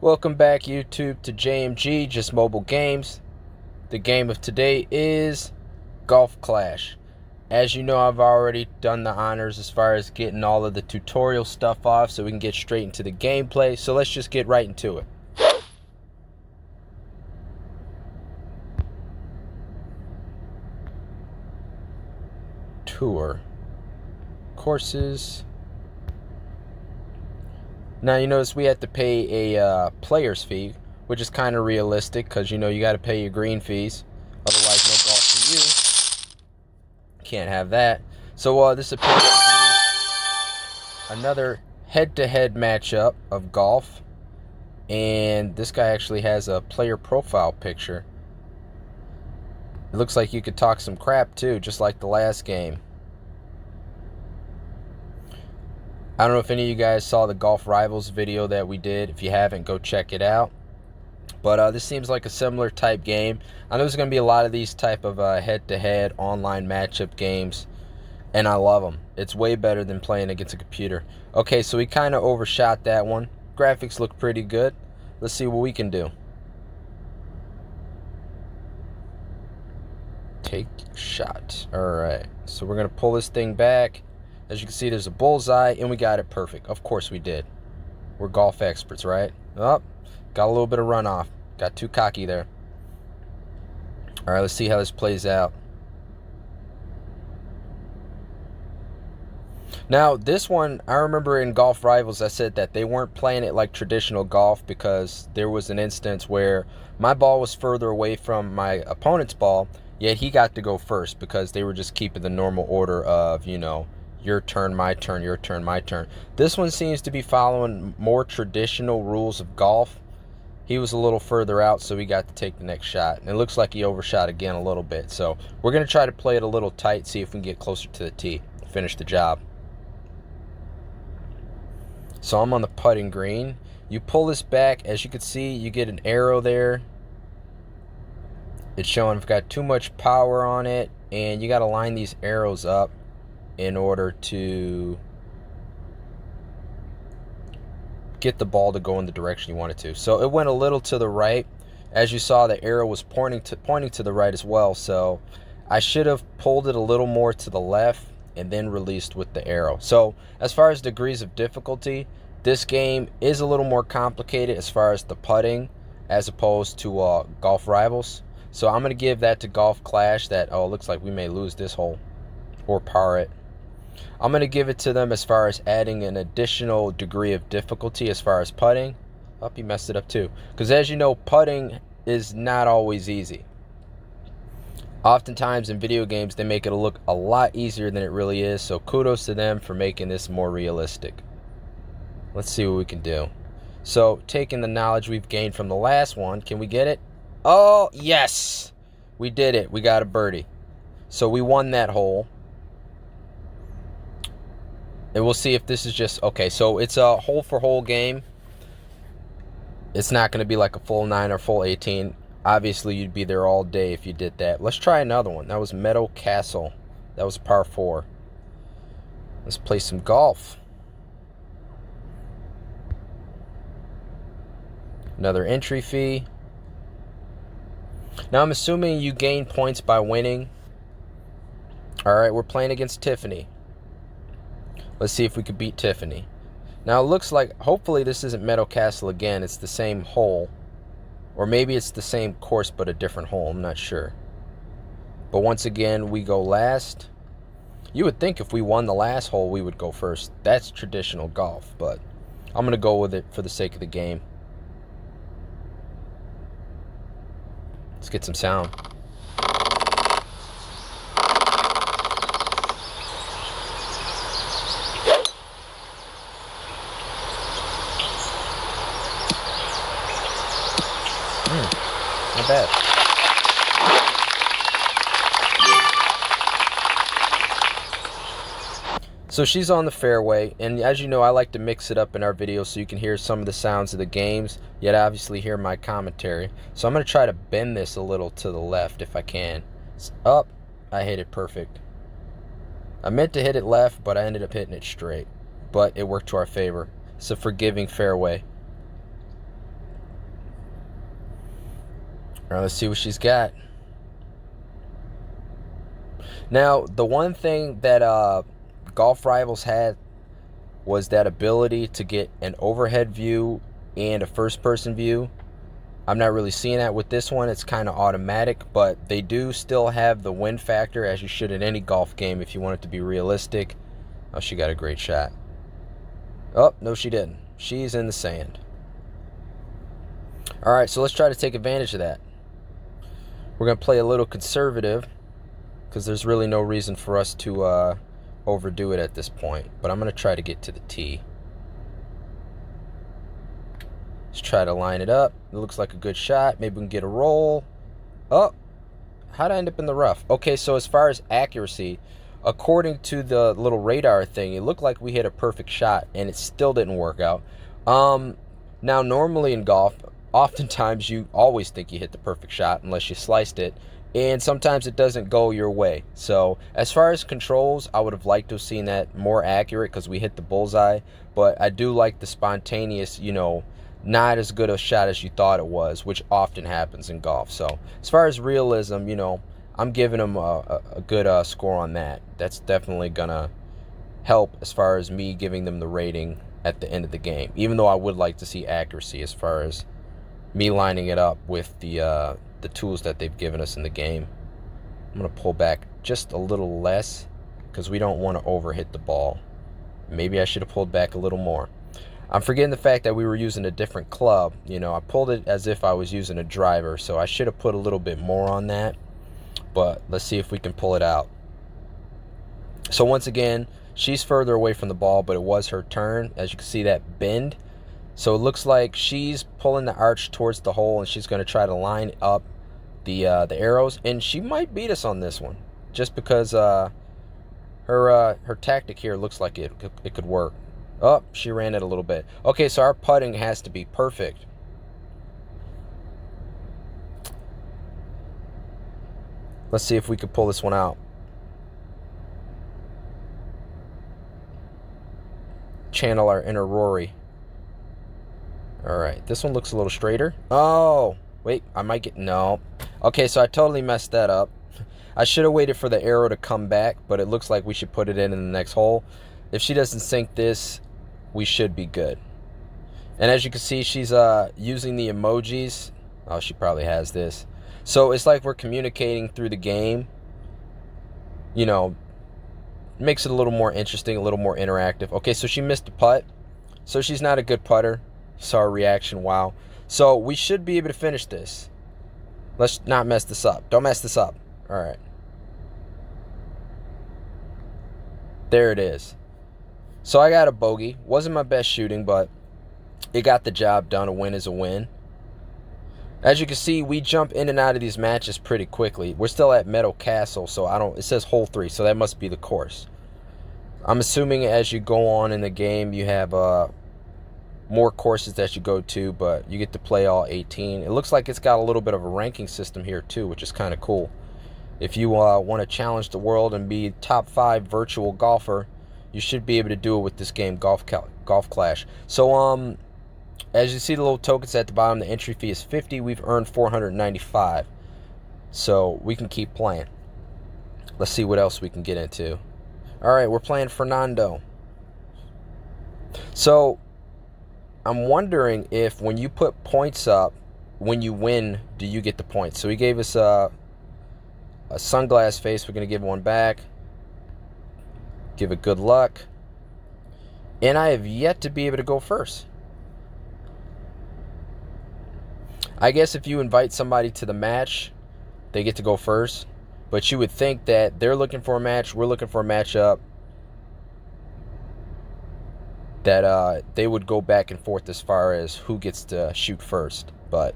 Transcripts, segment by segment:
Welcome back, YouTube, to JMG, Just Mobile Games. The game of today is Golf Clash. As you know, I've already done the honors as far as getting all of the tutorial stuff off so we can get straight into the gameplay. So let's just get right into it. Tour. Courses. Now you notice we have to pay a player's fee, which is kind of realistic because you know you got to pay your green fees, otherwise no golf for you. Can't have that. So this appears to be another head-to-head matchup of golf, and this guy actually has a player profile picture. It looks like you could talk some crap too, just like the last game. I don't know if any of you guys saw the Golf Rivals video that we did. If you haven't, go check it out. But this seems like a similar type game. I know there's going to be a lot of these type of head-to-head online matchup games, and I love them. It's way better than playing against a computer. Okay, so we kind of overshot that one. Graphics look pretty good. Let's see what we can do. Take shot. Alright, so we're going to pull this thing back. As you can see, there's a bullseye, and we got it perfect. Of course we did. We're golf experts, right? Oh, got a little bit of runoff. Got too cocky there. All right, let's see how this plays out. Now, this one, I remember in Golf Rivals, I said that they weren't playing it like traditional golf because there was an instance where my ball was further away from my opponent's ball, yet he got to go first because they were just keeping the normal order of, you know, your turn, my turn, your turn, my turn. This one seems to be following more traditional rules of golf. He was a little further out, so he got to take the next shot. And it looks like he overshot again a little bit. So we're going to try to play it a little tight, see if we can get closer to the tee, finish the job. So I'm on the putting green. You pull this back. As you can see, you get an arrow there. It's showing I've got too much power on it, and you got to line these arrows up in order to get the ball to go in the direction you want it to. So it went a little to the right. As you saw, the arrow was pointing to the right as well. So I should have pulled it a little more to the left and then released with the arrow. So as far as degrees of difficulty, this game is a little more complicated as far as the putting as opposed to Golf Rivals. So I'm going to give that to Golf Clash. That, oh, it looks like we may lose this hole or par it. I'm going to give it to them as far as adding an additional degree of difficulty as far as putting. Oh, he messed it up too. Because as you know, putting is not always easy. Oftentimes in video games, they make it look a lot easier than it really is. So kudos to them for making this more realistic. Let's see what we can do. So taking the knowledge we've gained from the last one, can we get it? Oh, yes! We did it. We got a birdie. So we won that hole. And we'll see if this is just... Okay, so it's a hole-for-hole game. It's not going to be like a full 9 or full 18. Obviously, you'd be there all day if you did that. Let's try another one. That was Meadow Castle. That was par 4. Let's play some golf. Another entry fee. Now, I'm assuming you gain points by winning. Alright, we're playing against Tiffany. Let's see if we could beat Tiffany. Now, it looks like, hopefully this isn't Meadow Castle again. It's the same hole. Or maybe it's the same course, but a different hole. I'm not sure. But once again, we go last. You would think if we won the last hole, we would go first. That's traditional golf, but I'm going to go with it for the sake of the game. Let's get some sound. Not bad. So she's on the fairway, and as you know, I like to mix it up in our videos so you can hear some of the sounds of the games, yet obviously hear my commentary. So I'm going to try to bend this a little to the left if I can. It's up. I hit it perfect. I meant to hit it left, but I ended up hitting it straight. But it worked to our favor. It's a forgiving fairway. All right, let's see what she's got. Now, the one thing that Golf Rivals had was that ability to get an overhead view and a first-person view. I'm not really seeing that with this one. It's kind of automatic, but they do still have the win factor, as you should in any golf game if you want it to be realistic. Oh, she got a great shot. Oh, no, she didn't. She's in the sand. All right, so let's try to take advantage of that. We're going to play a little conservative because there's really no reason for us to overdo it at this point. But I'm going to try to get to the tee. Let's try to line it up. It looks like a good shot. Maybe we can get a roll. Oh, how'd I end up in the rough? Okay, so as far as accuracy, according to the little radar thing, it looked like we hit a perfect shot, and it still didn't work out. Now, normally in golf, oftentimes you always think you hit the perfect shot unless you sliced it, and sometimes it doesn't go your way. So as far as controls, I would have liked to have seen that more accurate because we hit the bullseye, but I do like the spontaneous, you know, not as good a shot as you thought it was, which often happens in golf. So as far as realism, you know, I'm giving them a good score on that. That's definitely gonna help as far as me giving them the rating at the end of the game, even though I would like to see accuracy as far as me lining it up with the tools that they've given us in the game. I'm going to pull back just a little less because we don't want to overhit the ball. Maybe I should have pulled back a little more. I'm forgetting the fact that we were using a different club. You know, I pulled it as if I was using a driver, so I should have put a little bit more on that. But let's see if we can pull it out. So once again, she's further away from the ball, but it was her turn. As you can see, that bend. So it looks like she's pulling the arch towards the hole, and she's going to try to line up the arrows, and she might beat us on this one, just because her tactic here looks like it could work. Oh, she ran it a little bit. Okay, so our putting has to be perfect. Let's see if we could pull this one out. Channel our inner Rory. Alright, this one looks a little straighter. Oh, wait, I might get... No. Okay, so I totally messed that up. I should have waited for the arrow to come back, but it looks like we should put it in the next hole. If she doesn't sink this, we should be good. And as you can see, she's using the emojis. Oh, she probably has this. So it's like we're communicating through the game. You know, makes it a little more interesting, a little more interactive. Okay, so she missed the putt. So she's not a good putter. Saw her reaction, wow. So we should be able to finish this. Let's not mess this up. Don't mess this up. All right. There it is. So I got a bogey. Wasn't my best shooting, but it got the job done. A win is a win. As you can see, we jump in and out of these matches pretty quickly. We're still at Meadow Castle, so it says hole 3, so that must be the course. I'm assuming as you go on in the game, you have more courses that you go to, but you get to play all 18. It looks like it's got a little bit of a ranking system here too, which is kind of cool. If you want to challenge the world and be top 5 virtual golfer, you should be able to do it with this game, Golf Clash. So as you see the little tokens at the bottom, the entry fee is 50. We've earned 495, so we can keep playing. Let's see what else we can get into. All right, we're playing Fernando. So I'm wondering if when you put points up, when you win, do you get the points? So he gave us a sunglass face. We're going to give one back. Give it good luck. And I have yet to be able to go first. I guess if you invite somebody to the match, they get to go first. But you would think that they're looking for a match, we're looking for a matchup, that they would go back and forth as far as who gets to shoot first. But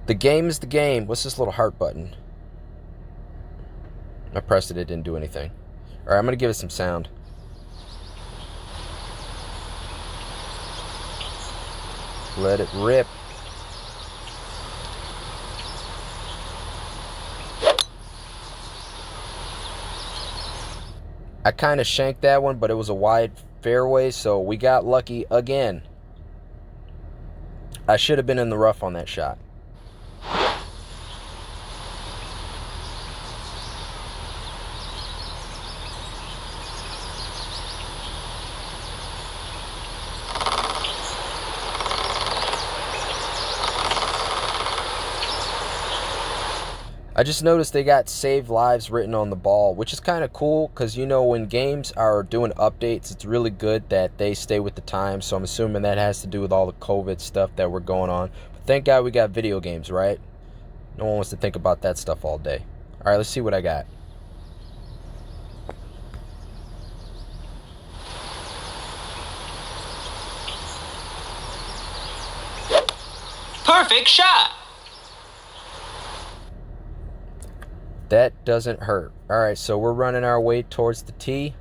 the game is the game. What's this little heart button? I pressed it, it didn't do anything. All right, I'm going to give it some sound. Let it rip. I kind of shanked that one, but it was a wide fairway, so we got lucky again. I should have been in the rough on that shot. I just noticed they got save lives written on the ball, which is kind of cool because, you know, when games are doing updates, it's really good that they stay with the time. So I'm assuming that has to do with all the COVID stuff that we're going on. But thank God we got video games, right? No one wants to think about that stuff all day. All right, let's see what I got. Perfect shot. That doesn't hurt. All right, so we're running our way towards the tee.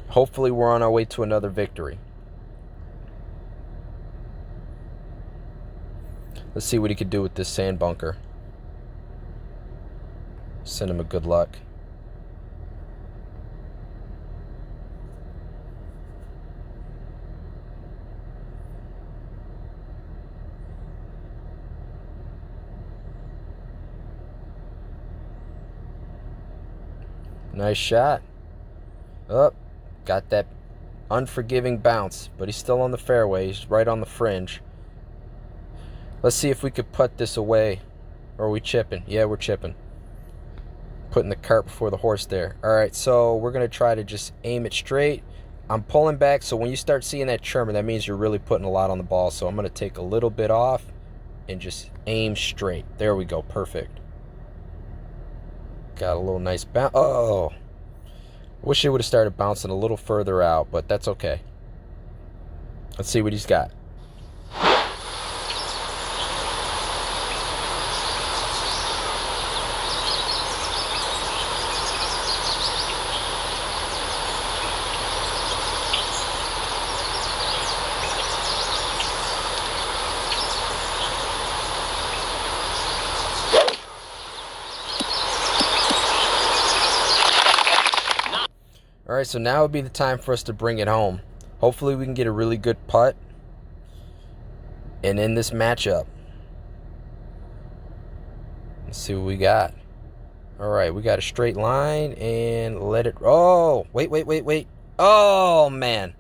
Hopefully we're on our way to another victory. Let's see what he could do with this sand bunker. Send him a good luck. Nice shot. Up. Got that unforgiving bounce, but he's still on the fairway. He's right on the fringe. Let's see if we could put this away. Or are we chipping? Yeah, we're chipping. Putting the cart before the horse there. All right, so we're going to try to just aim it straight. I'm pulling back, so when you start seeing that trimmer, that means you're really putting a lot on the ball. So I'm going to take a little bit off and just aim straight. There we go. Perfect. Got a little nice bounce. Oh, wish it would have started bouncing a little further out, but that's okay. Let's see what he's got. All right, so now would be the time for us to bring it home. Hopefully we can get a really good putt and end this matchup. Let's see what we got. All right, we got a straight line and let it... Oh, wait. Oh, man.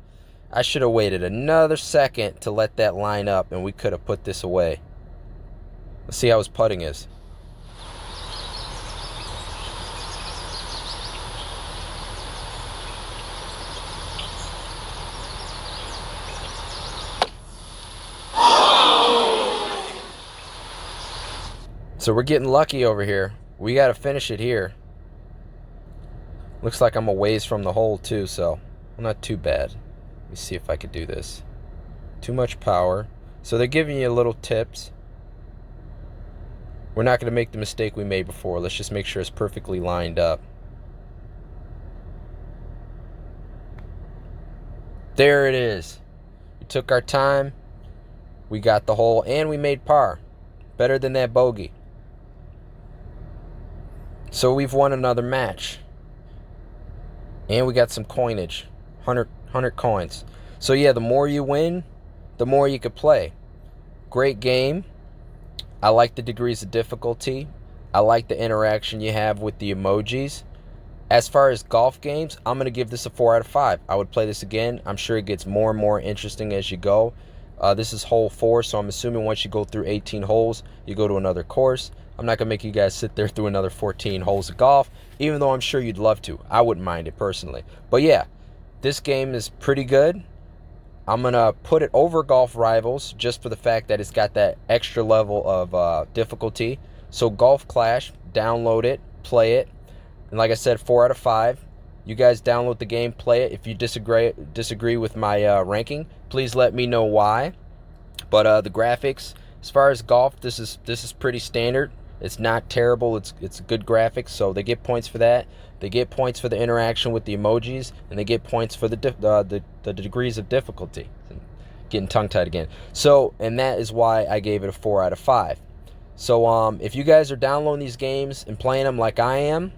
I should have waited another second to let that line up, and we could have put this away. Let's see how his putting is. So we're getting lucky over here. We got to finish it here. Looks like I'm a ways from the hole too, so not too bad. Let me see if I could do this. Too much power. So they're giving you little tips. We're not going to make the mistake we made before. Let's just make sure it's perfectly lined up. There it is. We took our time. We got the hole and we made par. Better than that bogey. So we've won another match. And we got some coinage. 100 coins. So yeah, the more you win, the more you could play. Great game. I like the degrees of difficulty. I like the interaction you have with the emojis. As far as golf games, I'm going to give this a 4 out of 5. I would play this again. I'm sure it gets more and more interesting as you go. This is hole 4, so I'm assuming once you go through 18 holes, you go to another course. I'm not going to make you guys sit there through another 14 holes of golf, even though I'm sure you'd love to. I wouldn't mind it personally. But yeah, this game is pretty good. I'm going to put it over Golf Rivals just for the fact that it's got that extra level of difficulty. So Golf Clash, download it, play it. And like I said, 4 out of 5. You guys download the game, play it. If you disagree with my ranking, please let me know why. But the graphics, as far as golf, this is pretty standard. It's not terrible. It's good graphics, so they get points for that. They get points for the interaction with the emojis, and they get points for the degrees of difficulty. Getting tongue-tied again. So, and that is why I gave it a 4 out of 5. So, if you guys are downloading these games and playing them like I am,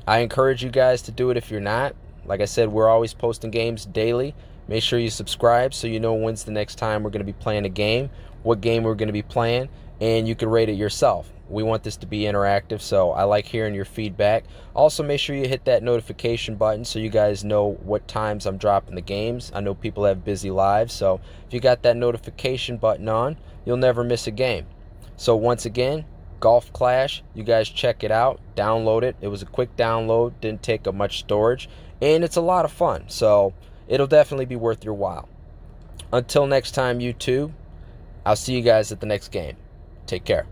I encourage you guys to do it if you're not. Like I said, we're always posting games daily. Make sure you subscribe so you know when's the next time we're going to be playing a game, what game we're going to be playing, and you can rate it yourself. We want this to be interactive, so I like hearing your feedback. Also, make sure you hit that notification button so you guys know what times I'm dropping the games. I know people have busy lives, so if you got that notification button on, you'll never miss a game. So once again, thank you guys for watching. I'll see you guys next time. Peace. So once again, Golf Clash. You guys check it out, download it. It was a quick download, didn't take up much storage, and it's a lot of fun, so it'll definitely be worth your while. Until next time, YouTube, I'll see you guys at the next game. Take care.